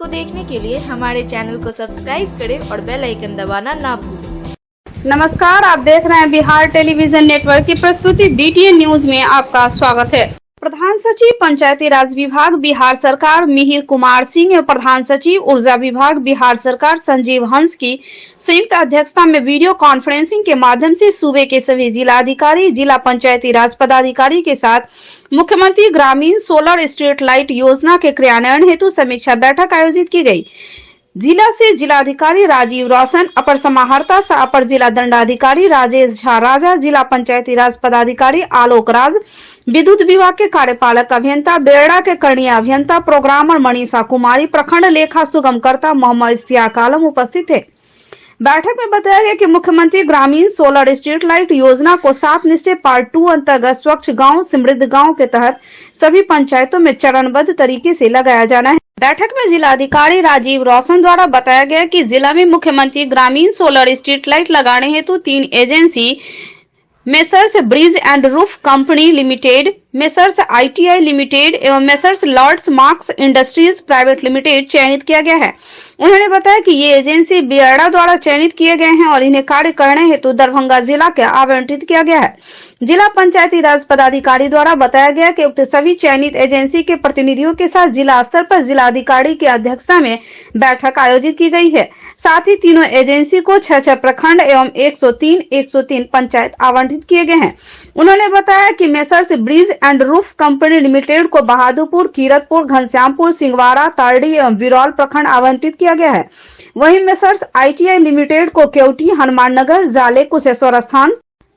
देखने के लिए हमारे चैनल को सब्सक्राइब करें और बेल आइकन दबाना ना भूलें। नमस्कार, आप देख रहे हैं बिहार टेलीविजन नेटवर्क की प्रस्तुति बीटीएन न्यूज में आपका स्वागत है। प्रधान सचिव पंचायती राज विभाग बिहार सरकार मिहिर कुमार सिंह एवं प्रधान सचिव ऊर्जा विभाग बिहार सरकार संजीव हंस की संयुक्त अध्यक्षता में वीडियो कॉन्फ्रेंसिंग के माध्यम से सूबे के सभी जिलाधिकारी, जिला पंचायती राज पदाधिकारी के साथ मुख्यमंत्री ग्रामीण सोलर स्ट्रीट लाइट योजना के क्रियान्वयन हेतु समीक्षा बैठक आयोजित की गई। जिला से जिलाधिकारी राजीव रोशन, अपर समाहर्ता सह अपर जिला दंडाधिकारी राजेश झा राजा, जिला पंचायती राज पदाधिकारी आलोक राज, विद्युत विभाग के कार्यपालक अभियंता बेरड़ा के करणीय अभियंता प्रोग्रामर मनीषा कुमारी, प्रखंड लेखा सुगमकर्ता मोहम्मद इश्तियाक आलम उपस्थित थे। बैठक में बताया गया कि मुख्यमंत्री ग्रामीण सोलर स्ट्रीट लाइट योजना को 7 निश्चय पार्ट 2 अंतर्गत स्वच्छ गांव समृद्ध गांव के तहत सभी पंचायतों में चरणबद्ध तरीके से लगाया जाना है। बैठक में जिलाधिकारी राजीव रोशन द्वारा बताया गया कि जिला में मुख्यमंत्री ग्रामीण सोलर स्ट्रीट लाइट लगाने हेतु 3 agency Messrs Bridge and Roof company limited, Messrs ITI limited एवं Messrs Lords Marks industries private limited चयनित किया गया है। उन्होंने बताया कि ये एजेंसी बियर्डा द्वारा चयनित किए गए हैं और इन्हें कार्य करने हेतु दरभंगा जिला के आवंटित किया गया है। जिला पंचायती राज पदाधिकारी द्वारा बताया गया कि उक्त सभी चयनित एजेंसी के प्रतिनिधियों के साथ जिला स्तर पर जिलाधिकारी की अध्यक्षता में बैठक आयोजित की गई है। साथ ही तीनों एजेंसी को 6 प्रखंड एवं 103 पंचायत आवंटित किए गए हैं। उन्होंने बताया कि messrs Bridge and Roof company limited को बहादुरपुर, कीरतपुर, घनश्यामपुर, सिंगवाड़ा, तारडी एवं बिरौल प्रखंड आवंटित किया गया है। वहीं मेसर्स आईटीआई लिमिटेड को केवटी, हनुमान नगर, जाले, कुशेश्वर स्थान,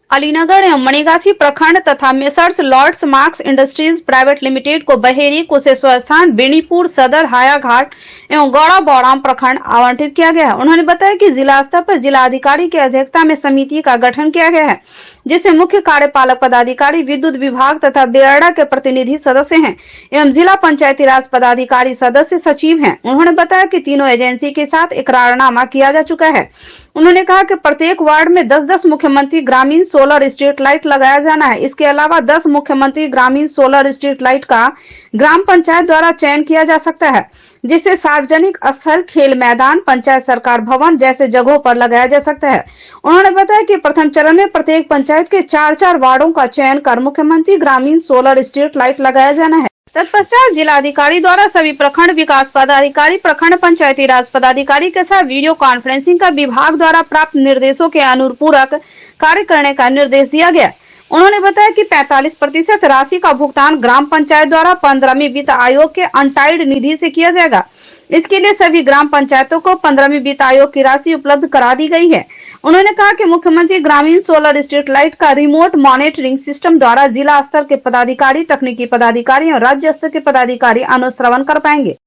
अलीनगर एवं मणिगाछी प्रखंड तथा messrs Lords Marks industries private Limited को बहेरी, कुशेश्वर स्थान, बेनीपुर, सदर, हायाघाट एवं गौड़ा बौड़ाम प्रखंड आवंटित किया गया है। उन्होंने बताया कि जिला स्तर पर जिलाधिकारी की अध्यक्षता में समिति का गठन किया गया है, जिससे मुख्य कार्यपालक पदाधिकारी, विद्युत विभाग तथा बेरड़ा के प्रतिनिधि सदस्य हैं एवं जिला पंचायती राज पदाधिकारी सदस्य सचिव हैं। उन्होंने बताया कि तीनों एजेंसी के साथ इकरारनामा किया जा चुका है। उन्होंने कहा कि प्रत्येक वार्ड में 10-10 मुख्यमंत्री ग्रामीण सोलर स्ट्रीट लाइट लगाया जाना है। इसके अलावा 10 मुख्यमंत्री ग्रामीण सोलर स्ट्रीट लाइट का ग्राम पंचायत द्वारा चयन किया जा सकता है, जिससे सार्वजनिक स्थल, खेल मैदान, पंचायत सरकार भवन जैसे जगहों पर लगाया जा सकता है। उन्होंने बताया कि प्रथम चरण में प्रत्येक पंचायत के 4-4 वार्डों का चयन कर मुख्यमंत्री ग्रामीण सोलर स्ट्रीट लाइट लगाया जाना है। तत्पश्चात जिलाधिकारी द्वारा सभी प्रखंड विकास पदाधिकारी, प्रखंड पंचायती राज पदाधिकारी के साथ वीडियो कॉन्फ्रेंसिंग कर विभाग द्वारा प्राप्त निर्देशों के अनुपूरक कार्य करने का निर्देश दिया गया। उन्होंने बताया कि 45% राशि का भुगतान ग्राम पंचायत द्वारा 15वीं वित्त आयोग के अनटाइड निधि से किया जाएगा। इसके लिए सभी ग्राम पंचायतों को 15वीं वित्त आयोग की राशि उपलब्ध करा दी गई है। उन्होंने कहा कि मुख्यमंत्री ग्रामीण सोलर स्ट्रीट लाइट का रिमोट मॉनिटरिंग सिस्टम द्वारा जिला स्तर के पदाधिकारी, तकनीकी पदाधिकारी और राज्य स्तर के पदाधिकारी अनुश्रवण कर पाएंगे।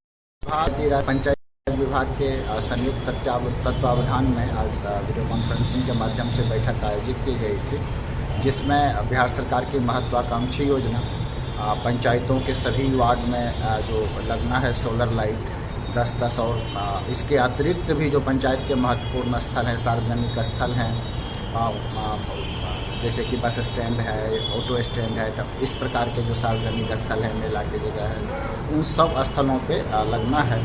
पंचायत विभाग के संयुक्त तत्वावधान में आज वीडियो कॉन्फ्रेंसिंग के माध्यम से बैठक आयोजित की गई थी, जिसमें बिहार सरकार की महत्वाकांक्षी योजना पंचायतों के सभी वार्ड में जो लगना है सोलर लाइट 10-10 और इसके अतिरिक्त भी जो पंचायत के महत्वपूर्ण स्थल हैं, सार्वजनिक स्थल हैं, जैसे कि बस स्टैंड है, ऑटो स्टैंड है, तो इस प्रकार के जो सार्वजनिक स्थल हैं, मेला की जगह है, उन सब स्थलों पे लगना है।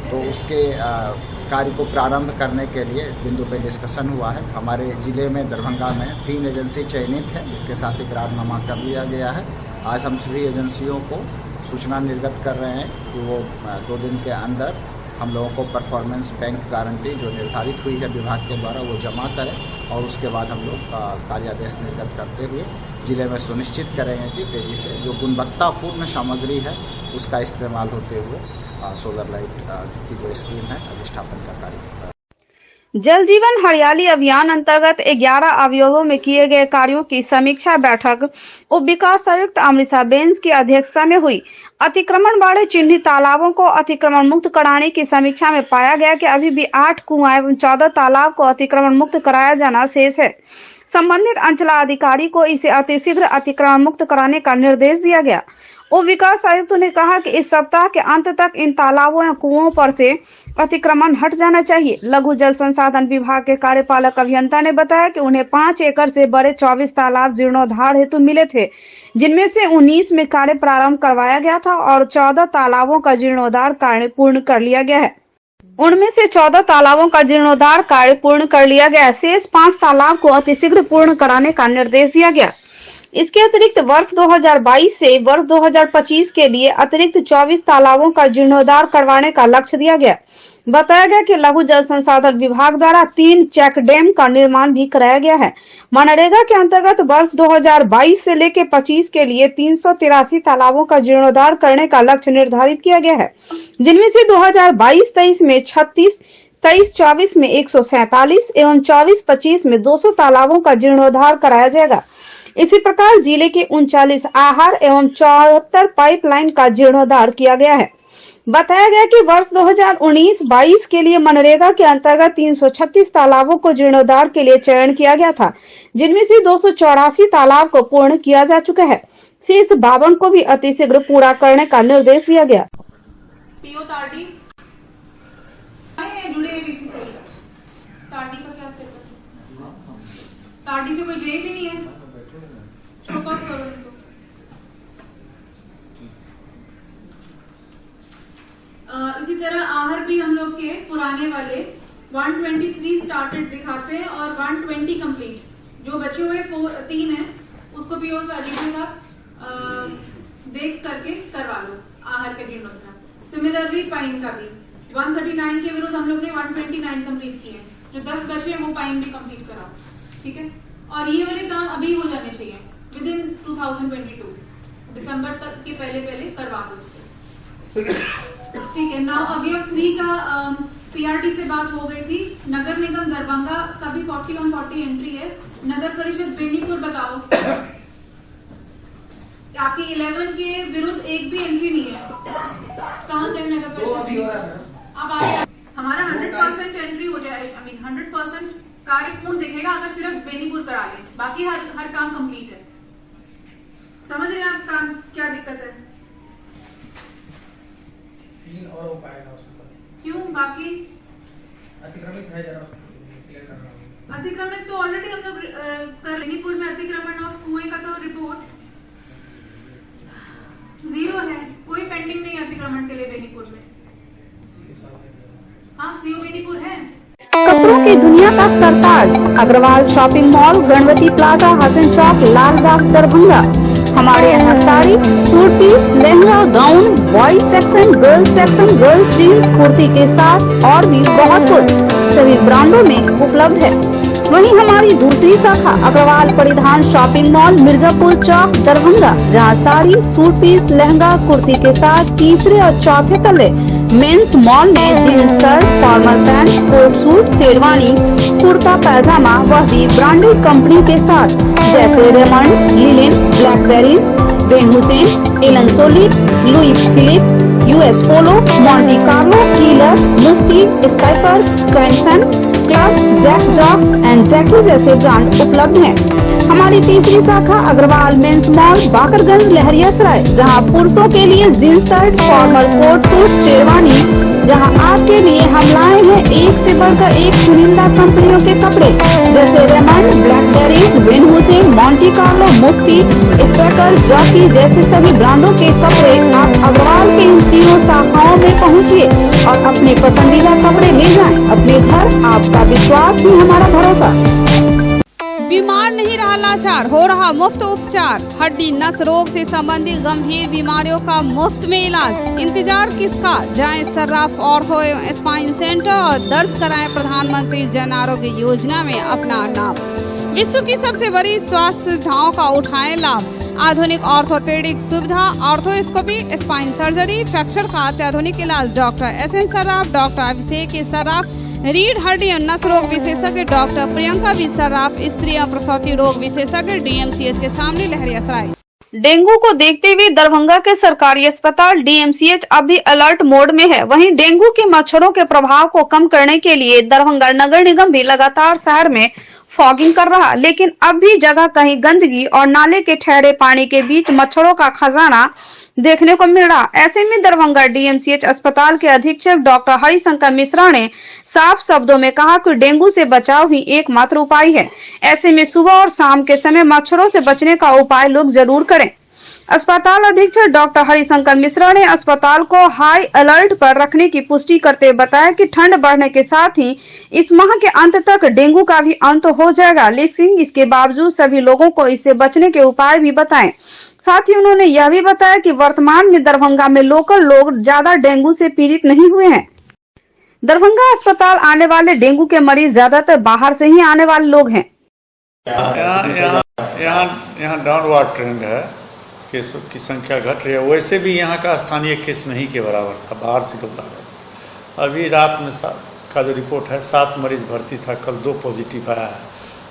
तो उसके कार्य को प्रारंभ करने के लिए बिंदु पे डिस्कशन हुआ है। हमारे ज़िले में दरभंगा में 3 एजेंसी चयनित है, जिसके साथ इकरारनामा कर लिया गया है। आज हम सभी एजेंसियों को सूचना निर्गत कर रहे हैं कि वो 2 दिन के अंदर हम लोगों को परफॉर्मेंस बैंक गारंटी जो निर्धारित हुई है विभाग के द्वारा वो जमा करें और उसके बाद हम लोग कार्यादेश निर्गत करते हुए जिले में सुनिश्चित करेंगे कि तेज़ी से जो गुणवत्तापूर्ण सामग्री है उसका इस्तेमाल होते हुए सोलर लाइट की जो स्कीम है अधिष्ठापन का कार्य। जल जीवन हरियाली अभियान अंतर्गत 11 अवयवों में किए गए कार्यों की समीक्षा बैठक उप विकास आयुक्त अमृता बेंस की अध्यक्षता में हुई। अतिक्रमण वाले चिन्हित तालाबों को अतिक्रमण मुक्त कराने की समीक्षा में पाया गया कि अभी भी 8 कुआं एवं 14 तालाब को अतिक्रमण मुक्त कराया जाना शेष है। संबंधित अंचलाधिकारी को इसे अतिशीघ्र अतिक्रमण मुक्त कराने का निर्देश दिया गया। उप विकास आयुक्त ने कहा कि इस सप्ताह के अंत तक इन तालाबों या कुओं पर से अतिक्रमण हट जाना चाहिए। लघु जल संसाधन विभाग के कार्यपालक अभियंता ने बताया कि उन्हें 5 एकड़ से बड़े 24 तालाब जीर्णोद्धार हेतु मिले थे, जिनमें से 19 में कार्य प्रारंभ करवाया गया था और 14 तालाबों का जीर्णोद्धार कार्य पूर्ण कर लिया गया है। उनमें से 14 तालाबों का जीर्णोद्धार कार्य पूर्ण कर लिया गया। शेष 5 तालाब को अतिशीघ्र पूर्ण कराने का निर्देश दिया गया। इसके अतिरिक्त वर्ष 2022 से वर्ष 2025 के लिए अतिरिक्त 24 तालाबों का जीर्णोद्धार करवाने का लक्ष्य दिया गया। बताया गया कि लघु जल संसाधन विभाग द्वारा 3 चेक डैम का निर्माण भी कराया गया है। मनरेगा के अंतर्गत वर्ष 2022 से लेकर 25 के लिए 383 तालाबों का जीर्णोद्धार करने का लक्ष्य निर्धारित किया गया है, जिनमें से 2022-23 में 36, 23-24 में 147 एवं 24-25 में 200 तालाबों का जीर्णोद्धार कराया जाएगा। इसी प्रकार जिले के 39 आहार एवं 74 पाइपलाइन का जीर्णोद्धार किया गया है। बताया गया कि वर्ष 2019-22 के लिए मनरेगा के अंतर्गत 336 तालाबों को जीर्णोद्धार के लिए चयन किया गया था, जिनमें से 284 तालाब को पूर्ण किया जा चुका है। शेष 52 को भी अतिशीघ्र पूरा करने का निर्देश दिया गया। पीओ तार्डी जुड़े बीसी से तार्डी का क्या स्टेटस है? तार्डी से कोई जुड़े भी नहीं है। फोकस करो इनको। इसी तरह आहर भी हम लोग के पुराने वाले 123 स्टार्टेड दिखाते हैं और 120 कंप्लीट। जो बचे हुए 3 हैं उसको पीओ तार्डी के साथ देख करके करवा लो आहर के जीर्णोद्धार। सिमिलरली पाइन का भी 139 के विरुद्ध हम लोग ने 129 कंप्लीट किए हैं। जो 10 बचे हैं वो पाइन भी कंप्लीट कराओ, ठीक है। और ये वाले काम अभी हो जाने चाहिए विद इन 2022 दिसंबर तक के पहले करवा लो इसको, ठीक है। नाउ अभी अब 3 का पीआरटी से बात हो गई थी। नगर निगम दरभंगा का भी 40/40 एंट्री है। नगर परिषद बेनीपुर बताओ, आपके 11 के विरुद्ध एक भी एंट्री नहीं है। कहाँ गए नगर परिषद? अब आगे हमारा 100% एंट्री हो जाए, 100% कार्य पूर्ण दिखेगा अगर सिर्फ बेनीपुर करा ले, बाकी हर काम कंप्लीट है। समझ रहे हैं आप काम क्या दिक्कत है? 3 और हो पाएगा उसमें। क्यों? बाकी अतिक्रमित है, जरा क्लियर करना होगा। अतिक्रमित तो ऑलरेडी हम लोग कर। बेनीपुर में अतिक्रमण ऑफ कुएं का तो रिपोर्ट 0 है, कोई पेंडिंग नहीं है अतिक्रमण के लिए बेनीपुर में। हाँ, सीओ बेनीपुर है। कपड़ों की दुनिया का सरताज Agarwal shopping mall, Ganpati plaza, Hasan चौक, लालबाग, दरभंगा। हमारे यहाँ sari, suit piece, lehenga, gown, boys section, girls jeans, kurti के साथ और भी बहुत कुछ सभी ब्रांडों में उपलब्ध है। वहीं हमारी दूसरी शाखा अग्रवाल परिधान शॉपिंग मॉल, मिर्जापुर चौक, दरभंगा, जहां साड़ी, सूट पीस, लहंगा, कुर्ती के साथ तीसरे और चौथे तले मेंस मॉल में jeans shirt, formal pant, coat suit, sherwani, kurta pyjama वह भी ब्रांडेड कंपनी के साथ जैसे रेमंड, लिलिन, Blackberrys, Van Heusen, Allen Solly, Louis Philippe, US Polo, Monte Carlo, Killer, Mufti, Spykar, क्वेंसन, club, Jack Jones and Jockey जैसे ब्रांड उपलब्ध हैं। हमारी तीसरी शाखा अग्रवाल मेंस मॉल, बाकरगंज, लहरियासराय, जहां पुरुषों के लिए jeans shirt, formal coat suit, sherwani, जहां आपके लिए हम लाए हैं एक से बढ़कर एक चुनिंदा कंपनियों के कपड़े जैसे Raymond, Blackberrys, Van Heusen, Monte Carlo, Mufti, Spykar, Jockey जैसे सभी ब्रांडों के कपड़े आप अग्रवाल के इन तीनों शाखाओं में पहुंचिए और अपने पसंदीदा कपड़े ले जाएं अपने घर। आपका विश्वास ही हमारा भरोसा। बीमार नहीं रहा लाचार, हो रहा मुफ्त उपचार। हड्डी नस रोग से संबंधित गंभीर बीमारियों का मुफ्त में इलाज। इंतजार किसका, जाएं सर्राफ ऑर्थो एवं स्पाइन सेंटर और दर्ज कराएं प्रधानमंत्री जन आरोग्य योजना में अपना नाम। विश्व की सबसे बड़ी स्वास्थ्य सुविधाओं का उठाएं लाभ। आधुनिक ऑर्थोपेडिक सुविधा, ऑर्थोस्कोपी, स्पाइन सर्जरी, फ्रैक्चर का अत्याधुनिक इलाज। डॉक्टर SN सर्राफ, डॉक्टर अभिषेक सर्राफ, रीढ़ हड्डी और नस रोग विशेषज्ञ डॉक्टर प्रियंका बी सर्राफ, स्त्री और प्रसूति रोग विशेषज्ञ DMCH के सामने लहरियासराय। डेंगू को देखते हुए दरभंगा के सरकारी अस्पताल DMCH अब भी अलर्ट मोड में है। वहीं डेंगू के मच्छरों के प्रभाव को कम करने के लिए दरभंगा नगर निगम भी लगातार शहर में फॉगिंग कर रहा, लेकिन अब भी जगह कहीं गंदगी और नाले के ठहरे पानी के बीच मच्छरों का खजाना देखने को मिल रहा। ऐसे में दरभंगा DMCH अस्पताल के अधीक्षक डॉक्टर हरिशंकर मिश्रा ने साफ शब्दों में कहा कि डेंगू से बचाव ही एकमात्र उपाय है। ऐसे में सुबह और शाम के समय मच्छरों से बचने का उपाय लोग जरूर करें। अस्पताल अधीक्षक डॉक्टर हरिशंकर मिश्रा ने अस्पताल को हाई अलर्ट पर रखने की पुष्टि करते हुए बताया कि ठंड बढ़ने के साथ ही इस माह के अंत तक डेंगू का भी अंत हो जाएगा, लेकिन इसके बावजूद सभी लोगों को इससे बचने के उपाय भी बताएं। साथ ही उन्होंने यह भी बताया कि वर्तमान में दरभंगा में लोकल लोग ज्यादा डेंगू से पीड़ित नहीं हुए हैं। दरभंगा अस्पताल आने वाले डेंगू के मरीज ज्यादातर बाहर से ही आने वाले लोग हैं। यहाँ डाउनवर्ड ट्रेंड है, केसों की संख्या घट रही है। वैसे भी यहाँ का स्थानीय केस नहीं के बराबर था, बाहर से लोग ला रहे थे। अभी रात में का जो रिपोर्ट है 7 मरीज भर्ती था, कल 2 पॉजिटिव आया है।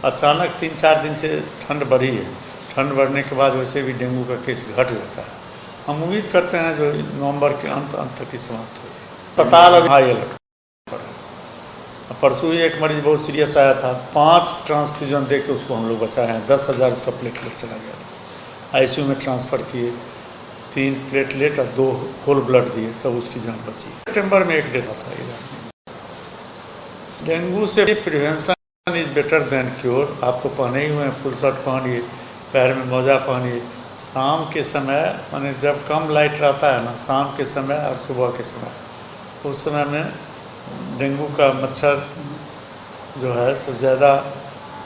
अचानक 3-4 दिन से ठंड बढ़ी है। ठंड बढ़ने के बाद वैसे भी डेंगू का केस घट जाता है। हम उम्मीद करते हैं जो नवंबर के अंत तक ही समाप्त हो जाए। अस्पताल अभी हाई अलर्ट पर है। परसों ही एक मरीज बहुत सीरियस आया था, 5 ट्रांसफ्यूजन दे के उसको हम लोग बचाए हैं। 10,000 उसका प्लेटलेट चला गया था। आईसीयू में ट्रांसफ़र किए, 3 प्लेटलेट और 2 होल ब्लड दिए, तब उसकी जान बची। सितंबर में एक डेथ था इधर। डेंगू से prevention is better than cure. आप तो पहने ही हुए हैं, फुल शर्ट पहनिए, पैर में मोजा पहनिए। शाम के समय माने जब कम लाइट रहता है ना, शाम के समय और सुबह के समय, उस समय में डेंगू का मच्छर जो है सब ज़्यादा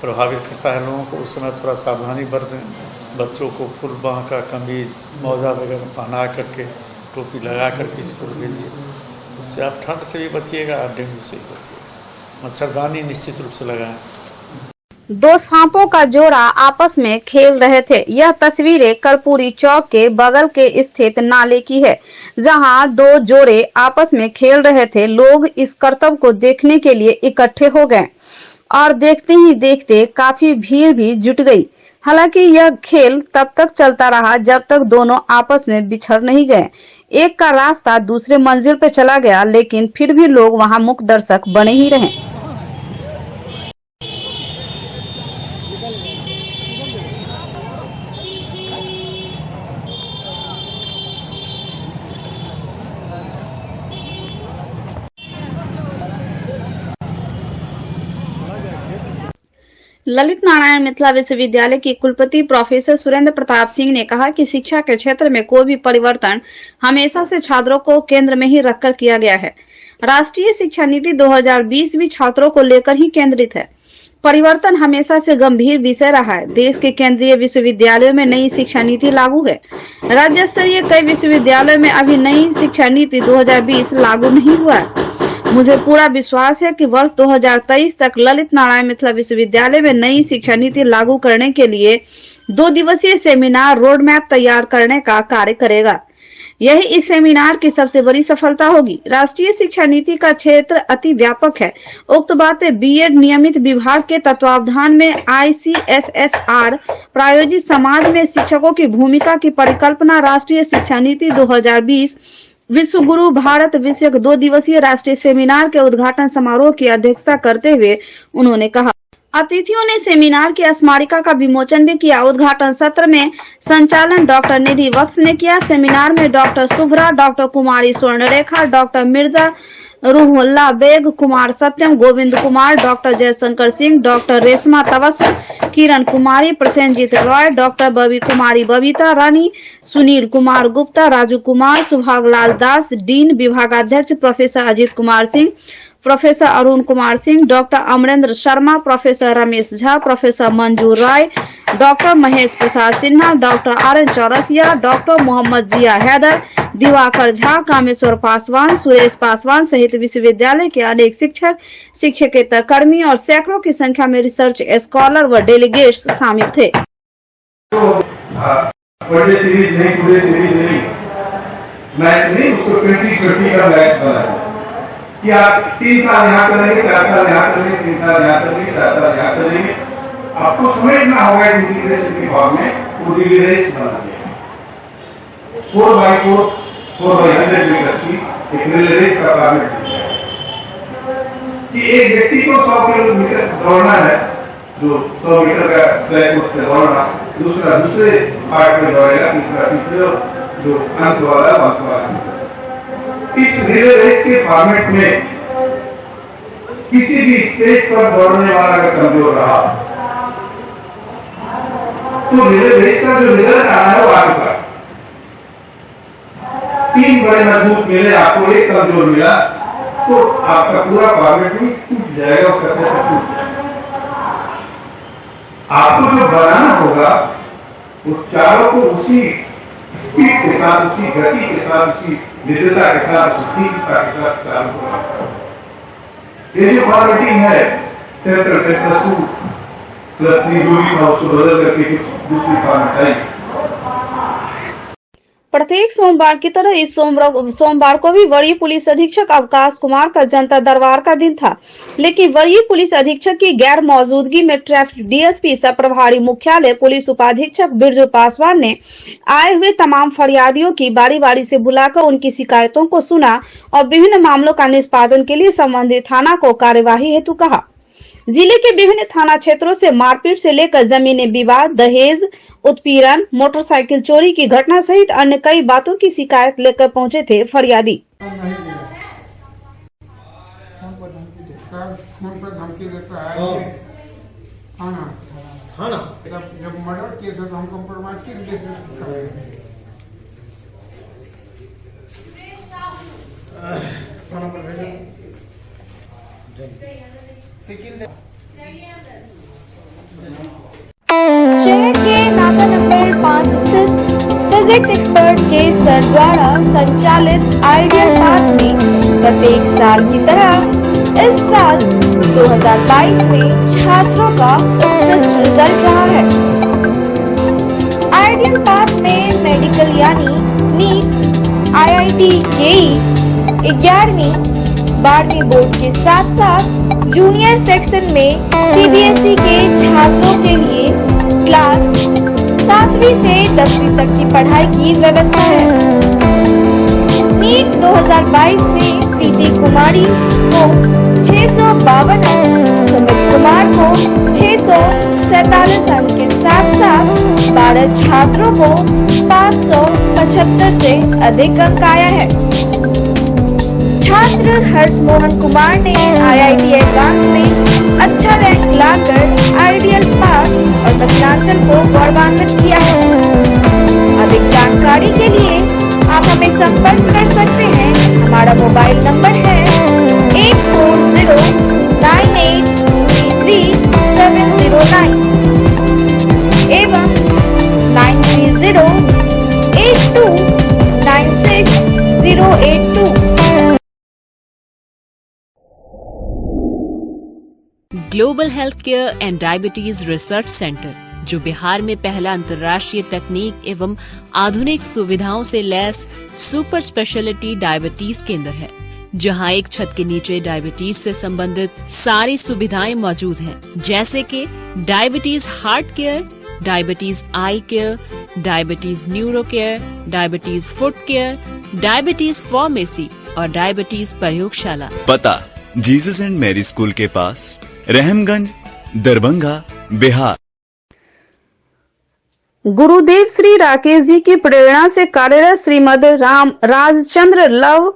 प्रभावित करता है लोगों को। उस समय थोड़ा सावधानी बरतें। बच्चों को फुल बाँह का कमीज, मोजा वगैरह पहना करके, टोपी लगा करके स्कूल भेजिए। उससे आप ठंड से भी बचिएगा और डेंगू से भी बचिएगा। मच्छरदानी निश्चित रूप से लगाएं। 2 सांपों का जोड़ा आपस में खेल रहे थे। यह तस्वीरें कर्पूरी चौक के बगल के स्थित नाले की है, जहां 2 जोड़े आपस में खेल रहे थे। लोग इस करतब को देखने के लिए इकट्ठे हो गए और देखते ही देखते काफी भीड़ भी जुट गई। हालांकि यह खेल तब तक चलता रहा जब तक दोनों आपस में बिछड़ नहीं गए। एक का रास्ता दूसरे मंजिल पे चला गया, लेकिन फिर भी लोग वहां मुख्य दर्शक बने ही रहे। ललित नारायण मिथिला विश्वविद्यालय के कुलपति प्रोफेसर सुरेंद्र प्रताप सिंह ने कहा कि शिक्षा के क्षेत्र में कोई भी परिवर्तन हमेशा से छात्रों को केंद्र में ही रखकर किया गया है। राष्ट्रीय शिक्षा नीति 2020 भी छात्रों को लेकर ही केंद्रित है। परिवर्तन हमेशा से गंभीर विषय रहा है। देश के केंद्रीय विश्वविद्यालयों में नई शिक्षा नीति लागू है। राज्य स्तरीय कई विश्वविद्यालयों में अभी नई शिक्षा नीति 2020 लागू नहीं हुआ है। मुझे पूरा विश्वास है कि वर्ष 2023 तक ललित नारायण मिथिला विश्वविद्यालय में नई शिक्षा नीति लागू करने के लिए 2 दिवसीय सेमिनार रोड मैप तैयार करने का कार्य करेगा। यही इस सेमिनार की सबसे बड़ी सफलता होगी। राष्ट्रीय शिक्षा नीति का क्षेत्र अति व्यापक है। उक्त बातें बीएड नियमित विभाग के तत्वावधान में ICSSR प्रायोजित समाज में शिक्षकों की भूमिका की परिकल्पना राष्ट्रीय शिक्षा नीति 2020 विश्व गुरु भारत विषयक 2 दिवसीय राष्ट्रीय सेमिनार के उद्घाटन समारोह की अध्यक्षता करते हुए उन्होंने कहा। अतिथियों ने सेमिनार की स्मारिका का विमोचन भी किया। उद्घाटन सत्र में संचालन डॉक्टर निधि वत्स ने किया। सेमिनार में doctor Shubhra, doctor Kumari Swarnrekha, doctor Mirza Ruhullah Baig, Kumar Satyam, Govind Kumar, doctor Jaishankar Singh, doctor Reshma Tabassum, Kiran Kumari, Prasenjit Roy, doctor Babi Kumari Babita Rani, Sunil Kumar Gupta, Raju Kumar, Subhaglal Das, dean विभागाध्यक्ष professor Ajit Kumar Singh, professor Arun Kumar Singh, doctor Amrendra Sharma, professor Ramesh Jha, professor Manzoor Rai, doctor Mahesh Prasad Sinha, doctor RN Chaurasia, doctor Mohammad Zia Haider, Diwakar Jha, Kameshwar Paswan, Suresh Paswan सहित विश्वविद्यालय के अनेक शिक्षक, शिक्षकेतर कर्मी और सैकड़ों की संख्या में रिसर्च स्कॉलर व डेलीगेट्स शामिल थे। सीरीज नहीं, पूरे सीरीज नहीं, मैच नहीं, उसको 2020 का मैच बना कि आप 3 साल यहाँ करेंगे, 4 साल यहाँ करेंगे, 3 साल यहाँ करेंगे, 4 साल यहाँ करेंगे। आपको समझना होगा इस इंटीग्रेशन के भाव में पूरी रेस बना दिया 4x4 4x100 मीटर की एक रिले रेस का फॉर्मेट दिया कि एक व्यक्ति को 100 किलोमीटर दौड़ना है, जो 100 मीटर का ट्रैक उस पर दौड़ना, दूसरा दूसरे पार्ट में दौड़ेगा, तीसरा तीसरे, जो अंत वाला इस रिले रेस के फॉर्मेट में किसी भी स्टेज पर दौड़ने वाला अगर कमजोर रहा तो रिले रेस का जो रिजल्ट आना है वो आपका 3 बड़े मजबूत मिले, आपको एक कमजोर मिला, तो आपका पूरा फॉर्मेट भी टूट जाएगा, उसका सेटअप टूट जाएगा। आपको जो बनाना होगा वो चारों को उसी स्पीड के साथ, उसी गति के साथ, उसी विद्युता के साथ, उसी सीखता के साथ चारों को। ये जो फॉर्मेटिंग है सेंट्रल +2 जो भी था उसको बदल करके कुछ दूसरी फॉर्मेट आई। प्रत्येक सोमवार की तरह इस सोमवार को भी वरीय पुलिस अधीक्षक अवकाश कुमार का जनता दरबार का दिन था, लेकिन वरीय पुलिस अधीक्षक की गैर मौजूदगी में ट्रैफिक डीएसपी सह प्रभारी मुख्यालय पुलिस उपाधीक्षक बिरजू पासवान ने आए हुए तमाम फरियादियों की बारी बारी से बुलाकर उनकी शिकायतों को सुना और विभिन्न मामलों का निष्पादन के लिए संबंधित थाना को कार्यवाही हेतु कहा। जिले के विभिन्न थाना क्षेत्रों से मारपीट से लेकर जमीनी विवाद, दहेज, उत्पीड़न, मोटरसाइकिल चोरी की घटना सहित अन्य कई बातों की शिकायत लेकर पहुंचे थे फरियादी। फोन पर धमकी देता है थाना जब मर्डर किए थे तो हम कंप्रोमाइज किस बेसिस थाना पर भेजा। शहर के नाका नंबर 5 स्थित फिजिक्स एक्सपर्ट के सर द्वारा संचालित आइडियल पाथ में प्रत्येक साल की तरह इस साल 2022 में छात्रों का उत्कृष्ट रिजल्ट रहा है। आइडियल पाथ में मेडिकल यानी नीट, IIT, JEE, 11वीं 12वीं बोर्ड के साथ साथ जूनियर सेक्शन में CBSE के छात्रों के लिए क्लास 7वीं से 10वीं तक की पढ़ाई की व्यवस्था है। नीट 2022 में प्रीति कुमारी को 652 अंक, सुमित कुमार को 647 अंक के साथ साथ 12 छात्रों को 575 से अधिक अंक आया है। छात्र हर्ष मोहन कुमार ने IIT एडवांस में अच्छा रैंक लाकर आइडियल पास और दक्षिणांचल को गौरवान्वित किया है। अधिक जानकारी के लिए आप हमें संपर्क कर सकते हैं। हमारा मोबाइल नंबर है 8409833709 एवं 9308296082। Global health care and diabetes research centre, जो बिहार में पहला अंतर्राष्ट्रीय तकनीक एवं आधुनिक सुविधाओं से लैस सुपर स्पेशलिटी डायबिटीज केंद्र है, जहां एक छत के नीचे डायबिटीज से संबंधित सारी सुविधाएं मौजूद हैं, जैसे कि diabetes heart care, diabetes eye care, diabetes neuro care, diabetes foot care, diabetes pharmacy और डायबिटीज प्रयोगशाला। पता जीसस एंड मैरी स्कूल के पास, रहमगंज, दरभंगा, बिहार। गुरुदेव श्री राकेश जी की प्रेरणा से कार्यरत Shrimad Ram Rajchandra love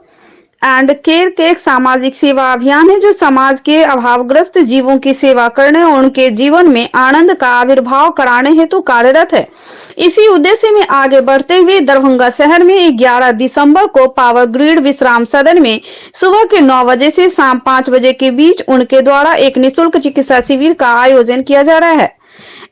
and care के एक सामाजिक सेवा अभियान है, जो समाज के अभावग्रस्त जीवों की सेवा करने और उनके जीवन में आनंद का आविर्भाव कराने हेतु कार्यरत है। इसी उद्देश्य में आगे बढ़ते हुए दरभंगा शहर में 11 दिसंबर को पावर ग्रिड विश्राम सदन में सुबह के 9 बजे से शाम 5 बजे के बीच उनके द्वारा एक निःशुल्क चिकित्सा शिविर का आयोजन किया जा रहा है।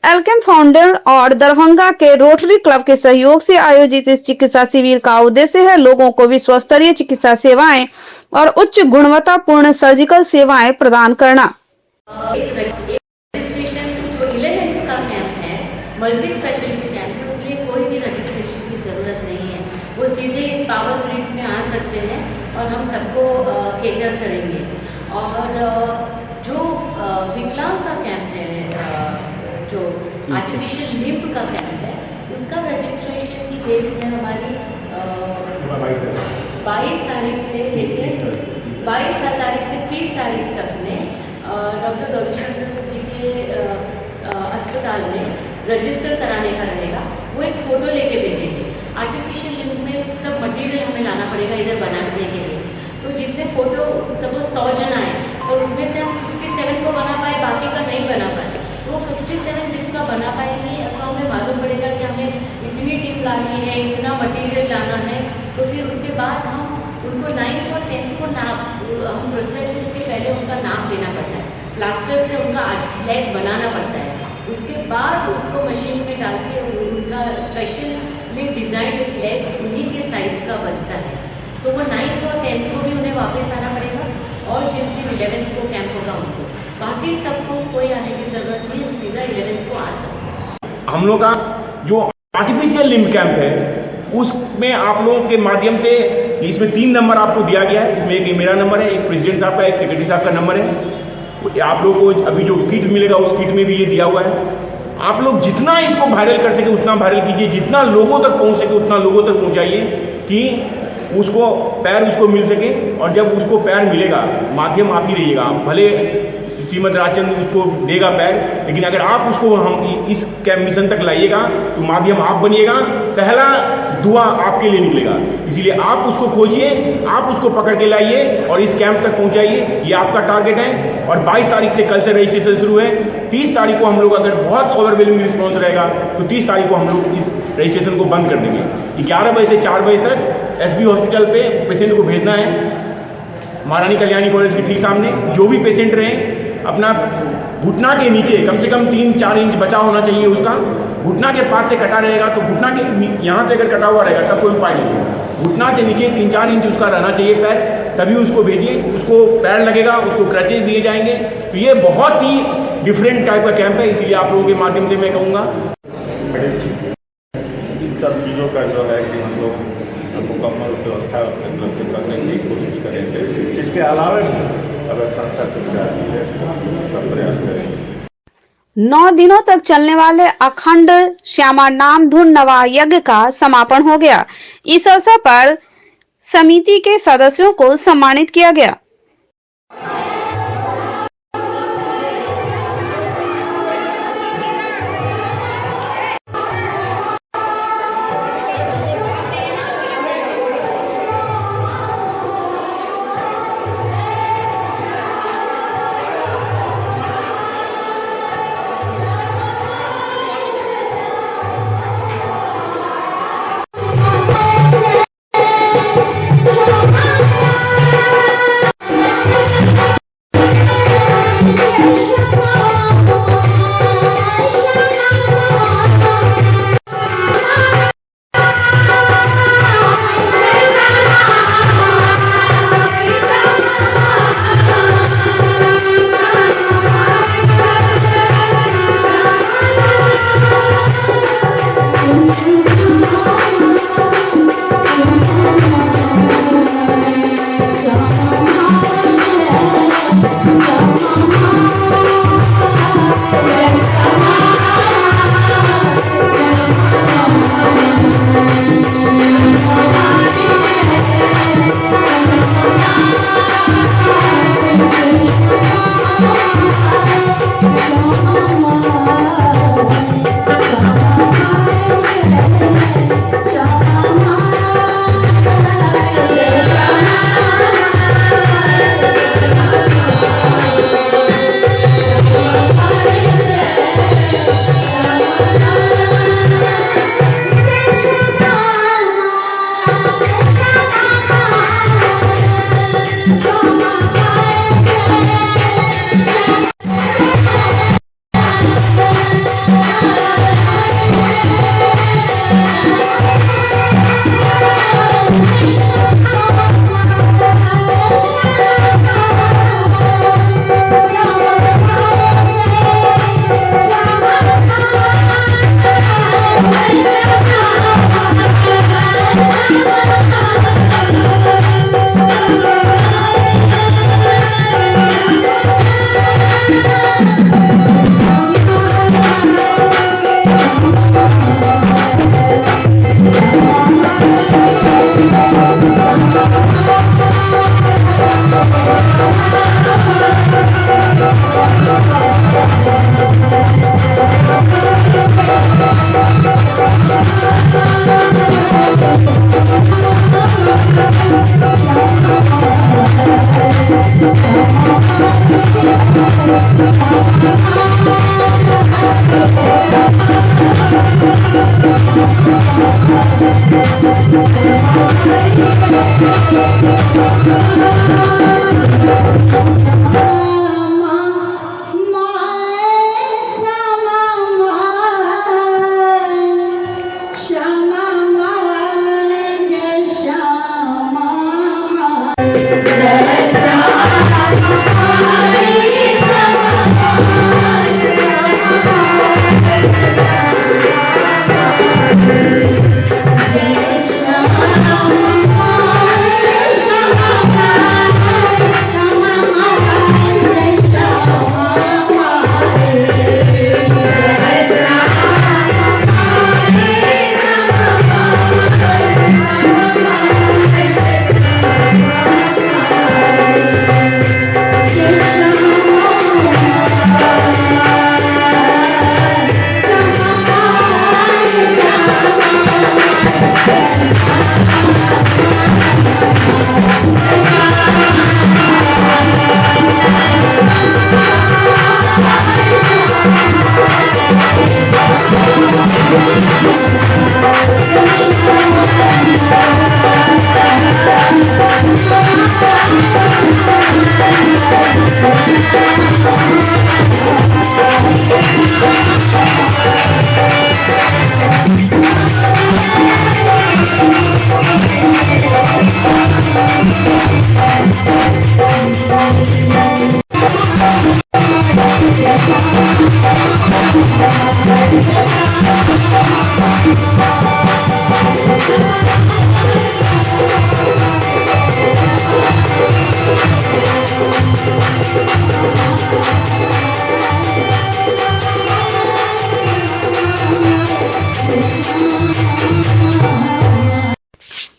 एल्केम फाउंडर और दरभंगा के रोटरी क्लब के सहयोग से आयोजित इस चिकित्सा शिविर का उद्देश्य है लोगों को विश्व स्तरीय चिकित्सा सेवाएं और उच्च गुणवत्तापूर्ण सर्जिकल सेवाएं प्रदान करना। रजिस्ट्रेशन जो 11th का कैंप है, मल्टी स्पेशलिटी कैंप है, उसलिए कोई भी रजिस्ट्रेशन की जरूरत नहीं है। वो सीधे पावर ग्रिड में आ सकते हैं और हम सबको केटर करेंगे। और जो विकलांग का कैंप है, जो आर्टिफिशियल लिम्ब का कैंप है, उसका रजिस्ट्रेशन की डेट है हमारी 22 तारीख से लेकर 22 तारीख से 30 तारीख तक में डॉक्टर गौरीशंकर जी के अस्पताल में रजिस्टर कराने का रहेगा। वो एक फ़ोटो लेके भेजेंगे। आर्टिफिशियल लिम्ब में सब मटेरियल हमें लाना पड़ेगा इधर बनाने के लिए। तो जितने फ़ोटो सपोज 100 जन आए और उसमें से हम 57 को बना पाए, बाकी का नहीं बना पाए, तो वो 57 जिसका बना पाएंगे तो हमें मालूम पड़ेगा कि हमें इतनी टीम लानी है, इतना मटेरियल लाना है। तो फिर उसके बाद उनको 9th और 10th को नाप, हम प्रोस्थेसिस के पहले उनका नाप लेना पड़ता है, प्लास्टर से उनका लेग बनाना पड़ता है, उसके बाद उसको मशीन में डाल के उनका स्पेशली डिज़ाइंड लेग उन्हीं के साइज़ का बनता है। तो वो 9th और 10th को भी उन्हें वापस आना पड़ेगा और जिस दिन 11th को कैंप होगा उनको, बाकी सबको कोई आने की ज़रूरत नहीं, हम सीधा 11th को आ सकते हैं। हम लोग का जो आर्टिफिशियल लिम्ब कैंप है उसमें आप लोगों के माध्यम से इसमें 3 नंबर आपको दिया गया है। इसमें एक मेरा नंबर है, एक प्रेसिडेंट साहब का, एक सेक्रेटरी साहब का नंबर है। आप लोगों को अभी जो किट मिलेगा उस किट में भी ये दिया हुआ है। आप लोग जितना इसको वायरल कर सके उतना वायरल कीजिए, जितना लोगों तक पहुंच सके उतना लोगों तक पहुंचाइए कि उसको पैर उसको मिल सके। और जब उसको पैर मिलेगा, माध्यम आप ही रहिएगा, भले श्रीमद राजचंद्र उसको देगा पैर, लेकिन अगर आप उसको हम इस मिशन तक लाइएगा तो माध्यम आप बनिएगा, पहला दुआ आपके लिए निकलेगा। इसीलिए आप उसको खोजिए, आप उसको पकड़ के लाइए और इस कैंप तक पहुंचाइए, ये आपका टारगेट है। और 22 तारीख से कल से रजिस्ट्रेशन शुरू है। 30 तारीख को हम लोग, अगर बहुत ओवरवेलमिंग रिस्पॉन्स रहेगा तो 30 तारीख को हम लोग इस रजिस्ट्रेशन को बंद कर देंगे। 11 बजे से 4 बजे तक एसबी हॉस्पिटल पे पेशेंट को भेजना है, महारानी कल्याणी कॉलेज के ठीक सामने। जो भी पेशेंट रहे अपना घुटना के नीचे कम से कम 3-4 इंच बचा होना चाहिए उसका। घुटना के पास से कटा रहेगा तो घुटना के यहाँ से अगर कटा हुआ रहेगा तब कोई उपाय नहीं है। घुटना से नीचे 3-4 इंच उसका रहना चाहिए पैर, तभी उसको भेजिए। उसको पैर लगेगा, उसको क्रचेज दिए जाएंगे। तो ये बहुत ही डिफरेंट टाइप का कैंप है, इसलिए आप लोगों के माध्यम से मैं कहूँगा इन सब चीज़ों का जो है कि हम लोग मुकम्मल व्यवस्था अपने तरफ से करने की कोशिश करेंगे। इसके अलावा अगर संस्था कुछ जाती है तो प्रयास करेंगे। 9 दिनों तक चलने वाले अखंड श्यामा नाम धुन नवा यज्ञ का समापन हो गया। इस अवसर पर समिति के सदस्यों को सम्मानित किया गया।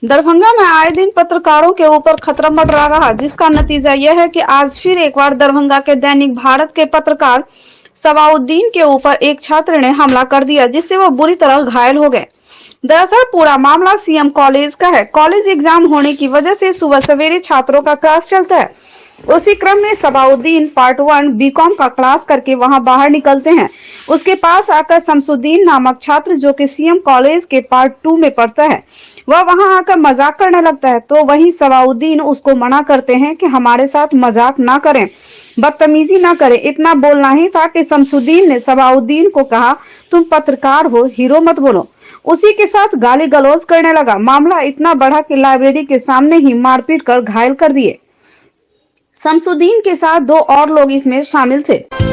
दरभंगा में आए दिन पत्रकारों के ऊपर खतरा मंडरा रहा, जिसका नतीजा यह है कि आज फिर एक बार दरभंगा के दैनिक भारत के पत्रकार सवाउद्दीन के ऊपर एक छात्र ने हमला कर दिया, जिससे वो बुरी तरह घायल हो गए। दरअसल पूरा मामला सीएम कॉलेज का है। कॉलेज एग्जाम होने की वजह से सुबह सवेरे छात्रों का क्लास चलता है। उसी क्रम में सवाउद्दीन पार्ट 1 बीकॉम का क्लास करके वहां बाहर निकलते हैं। उसके पास आकर शमसुद्दीन नामक छात्र, जो कि सीएम कॉलेज के पार्ट 2 में पढ़ता है, वह वहां आकर मजाक करने लगता है। तो वहीं सवाउद्दीन उसको मना करते हैं कि हमारे साथ मजाक ना करें, बदतमीजी ना करें। इतना बोलना ही था कि शमसुद्दीन ने सवाउद्दीन को कहा, तुम पत्रकार हो, हीरो मत बोलो। उसी के साथ गाली गलौज करने लगा। मामला इतना बढ़ा कि लाइब्रेरी के सामने ही मारपीट कर घायल कर दिए। शमसुद्दीन के साथ 2 और लोग इसमें शामिल थे।